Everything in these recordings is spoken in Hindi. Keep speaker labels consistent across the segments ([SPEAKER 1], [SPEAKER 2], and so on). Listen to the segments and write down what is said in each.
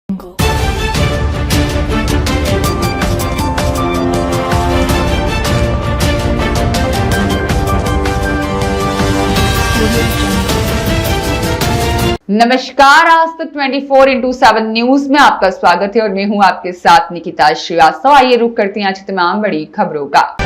[SPEAKER 1] नमस्कार, आज तक 24/7 न्यूज में आपका स्वागत है और मैं हूं आपके साथ निकिता श्रीवास्तव। आइए रुक करते हैं आज की तमाम बड़ी खबरों का।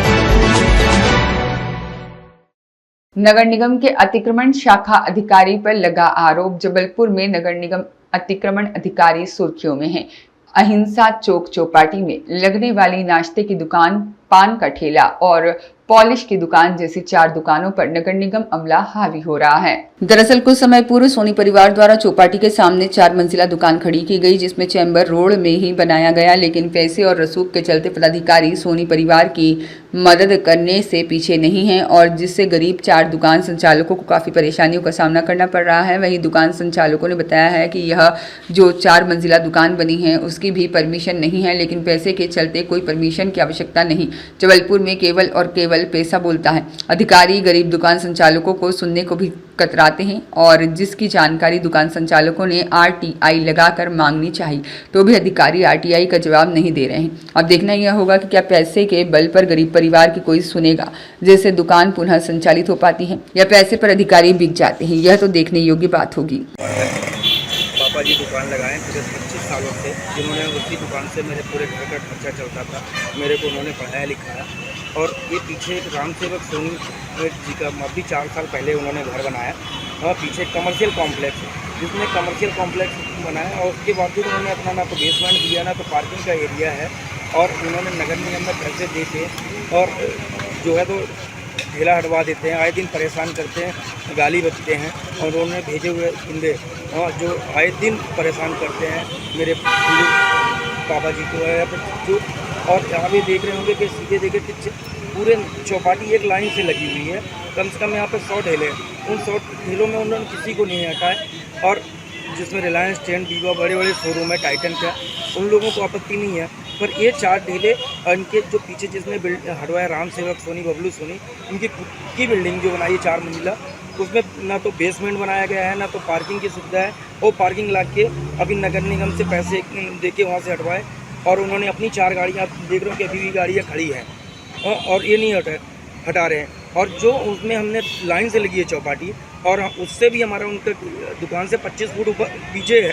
[SPEAKER 1] नगर निगम के अतिक्रमण शाखा अधिकारी पर लगा आरोप। जबलपुर में नगर निगम अतिक्रमण अधिकारी सुर्खियों में है। अहिंसा चौक चौपाटी में लगने वाली नाश्ते की दुकान, पान का ठेला और पॉलिश की दुकान जैसी 4 दुकानों पर नगर निगम अमला हावी हो रहा है। दरअसल कुछ समय पूर्व सोनी परिवार द्वारा चौपाटी के सामने 4 मंजिला दुकान खड़ी की गई, जिसमें चैम्बर रोड में ही बनाया गया, लेकिन पैसे और रसूख के चलते पदाधिकारी सोनी परिवार की मदद करने से पीछे नहीं है और जिससे गरीब 4 दुकान संचालकों को काफी परेशानियों का सामना करना पड़ रहा है। वहीं दुकान संचालकों ने बताया है कि यह जो 4 मंजिला दुकान बनी है उसकी भी परमिशन नहीं है, लेकिन पैसे के चलते कोई परमिशन की आवश्यकता नहीं। जबलपुर में केवल और केवल पैसा बोलता है। अधिकारी गरीब दुकान संचालकों को सुनने को भी कतराते हैं और जिसकी जानकारी दुकान संचालकों ने RTI लगाकर मांगनी चाहिए तो भी अधिकारी RTI का जवाब नहीं दे रहे हैं। अब देखना यह होगा कि क्या पैसे के बल पर गरीब परिवार की कोई सुनेगा, जिससे दुकान पुनः संचालित हो पाती है, या पैसे पर अधिकारी बिक जाते हैं। यह तो देखने योग्य बात होगी।
[SPEAKER 2] पापा जी दुकान लगाए 25 सालों से, जिन्होंने उसी दुकान से मेरे पूरे घर का खर्चा चलता था। मेरे को उन्होंने पढ़ाया लिखाया और ये पीछे एक राम सेवक सोनी जी का अभी 4 साल पहले उन्होंने घर बनाया और पीछे कमर्शियल कॉम्प्लेक्स है, जिसमें कमर्शियल कॉम्प्लेक्स बनाया और उसके बावजूद उन्होंने अपना ना तो बेसमेंट दिया ना तो पार्किंग का एरिया है। और उन्होंने नगर निगम में पैसे देते और जो है तो ठेला हटवा देते हैं, आए दिन परेशान करते हैं, गाली बकते हैं और उन्होंने भेजे हुए बंदे और जो आए दिन परेशान करते हैं मेरे पापा जी को है जो। और यहाँ भी देख रहे होंगे कि सीधे देखे कि पूरे चौपाटी एक लाइन से लगी हुई है, कम से कम यहाँ पर 100 ठेले हैं। उन 100 ठेलों में उन्होंने किसी को नहीं हटाया और जिसमें रिलायंस, ट्रेंड, वीवो बड़े बड़े शोरूम है, टाइटन का, उन लोगों को आपत्ति नहीं है। पर ये 4 ठेले इनके जो पीछे जिसमें हटवाया राम सेवक सोनी, बबलू सोनी, इनकी खुद की बिल्डिंग जो बनाई है 4 मंजिला, उसमें ना तो बेसमेंट बनाया गया है ना तो पार्किंग की सुविधा है। और पार्किंग ला के अभी नगर निगम से पैसे दे के वहाँ से हटवाए और उन्होंने अपनी 4 गाड़ियाँ, आप देख रहे हो कि अभी भी गाड़ियाँ खड़ी हैं और ये नहीं हटा रहे हैं। और जो उसमें हमने लाइन से लगी है चौपाटी और उससे भी हमारा उनका दुकान से 25 फुट ऊपर पीछे है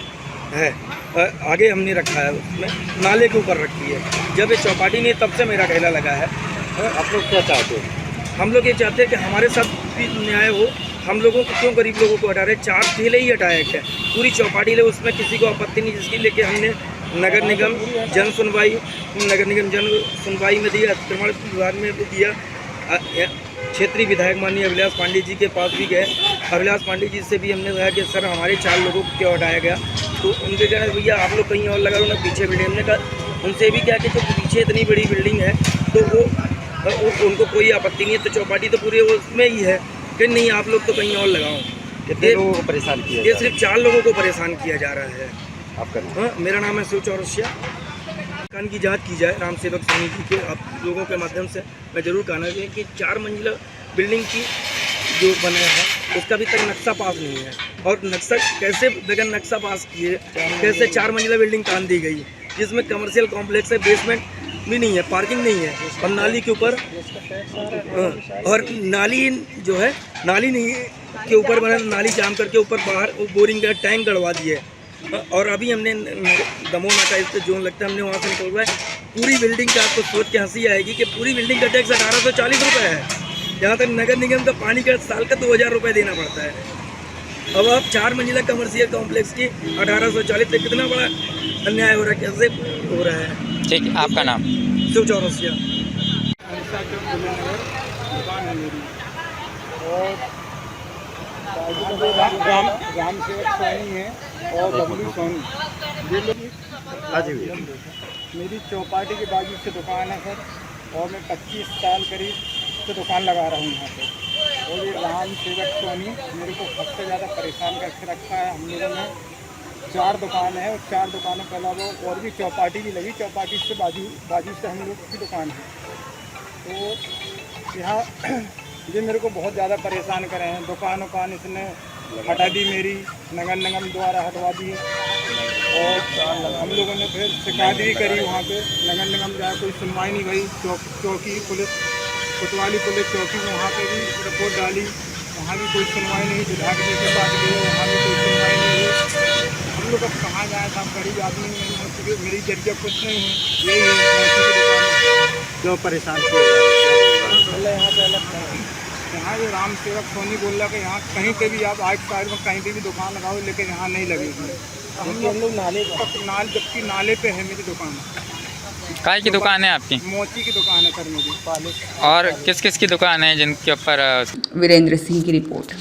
[SPEAKER 2] आगे हमने रखा है, उसमें नाले के ऊपर रखी है। जब ये चौपाटी नहीं तब से मेरा ठेला लगा है।
[SPEAKER 3] आप लोग क्या चाहते हो?
[SPEAKER 2] हम लोग ये चाहते हैं कि हमारे साथ भी न्याय हो। हम लोगों को क्यों गरीब लोगों को हटा रहे? 4 ठेले ही हटाए क्या? पूरी चौपाटी ले, उसमें किसी को आपत्ति नहीं, जिसकी लेके हमने नगर निगम जन सुनवाई में दिया, अतिक्रमण विभाग में भी दिया, क्षेत्रीय विधायक माननीय अभिलाष पांडे जी के पास भी गए। अभिलाष पांडे जी से भी हमने कहा कि सर हमारे 4 लोगों को क्यों हटाया गया, तो उनके कहना भैया आप लोग कहीं और लगा लो ना, पीछे बिल्डिंग। हमने कहा उनसे भी क्या कि जो पीछे इतनी बड़ी बिल्डिंग है तो वो उनको कोई आपत्ति नहीं है, तो चौपाटी तो पूरे उसमें ही है कि नहीं आप लोग तो कहीं और लगाओ।
[SPEAKER 3] कितने लोगों को परेशान किया?
[SPEAKER 2] ये सिर्फ 4 लोगों को परेशान किया जा रहा है।
[SPEAKER 3] आपका?
[SPEAKER 2] हाँ, मेरा नाम है शिव चौरसिया। दुकान की जांच की जाए राम सेवक सोनी जी के आप लोगों के माध्यम से मैं जरूर कहना चाहिए कि 4 मंजिला बिल्डिंग की जो बना है उसका अभी तक नक्शा पास नहीं है। और नक्शा कैसे बगैर नक्शा पास किए कैसे 4 मंजिला बिल्डिंग तान दी गई, जिसमें कमर्शियल कॉम्प्लेक्स है, बेसमेंट भी नहीं है, पार्किंग नहीं है और नाली के ऊपर और नाली जो है नाली नहीं के ऊपर बना, नाली जाम करके ऊपर बाहर बोरिंग का टैंक गड़वा दिए। और अभी हमने दमोह नाका इस पर जोन लगता है, हमने वहाँ से निकलवाए। पूरी बिल्डिंग का आपको सोच के हंसी आएगी कि पूरी बिल्डिंग का टैक्स 1840 रुपये है, जहाँ तक नगर निगम का पानी का साल का 2000 रुपये देना पड़ता है। अब आप 4 मंजिला कमर्शियल कॉम्प्लेक्स की 1840 से कितना बड़ा अन्याय हो रहा है, कैसे हो रहा है?
[SPEAKER 3] ठीक, आपका नाम?
[SPEAKER 2] शिव चौरसिया।
[SPEAKER 4] राम सेवक सोनी है और बबलू सोनी, ये लोग मेरी चौपाटी के बाजू से दुकान है सर और मैं 25 साल करीब से दुकान लगा रहा हूँ यहाँ पे। और ये राम सेवक सोनी मेरे को सबसे ज़्यादा परेशान करके रखा है। हम लोगों ने 4 दुकान है और 4 दुकानों के अलावा और भी चौपाटी भी लगी, चौपाटी से बाजू से हम लोग की दुकान है। तो यहाँ ये मेरे को बहुत ज़्यादा परेशान करे हैं। दुकान इसने हटा दी मेरी, नगर निगम द्वारा हटवा दी और हम लोगों ने फिर शिकायत भी करी वहाँ पे। नगर निगम जाए कोई सुनवाई नहीं भई। चौकी पुलिस कोतवाली पुलिस चौकी में वहाँ पे भी रिपोर्ट डाली, वहाँ भी कोई सुनवाई नहीं। विधायक जी के पास गए, वहाँ भी कोई सुनवाई नहीं हुई। हम लोग अब कहाँ जाए साहब, गरीब आदमी हैं, मेरी जरिया कुछ नहीं है, यही है मौसी की दुकान।
[SPEAKER 3] क्यों परेशान किया जा रहा है?
[SPEAKER 4] बोला यहाँ पे अलग यहाँ जो राम सेवक सोनी बोल रहा कि यहाँ कहीं पे भी आप आइट साइड में कहीं पे भी दुकान लगाओ, लेकिन यहाँ नहीं लगेगी। हम लोग नाले जबकि नाले पे है मेरी दुकान।
[SPEAKER 5] काय की दुकान है आपकी?
[SPEAKER 4] मोची की दुकान है सर मेरी।
[SPEAKER 5] और किस किस की दुकान है जिनके ऊपर
[SPEAKER 1] वीरेंद्र सिंह की रिपोर्ट।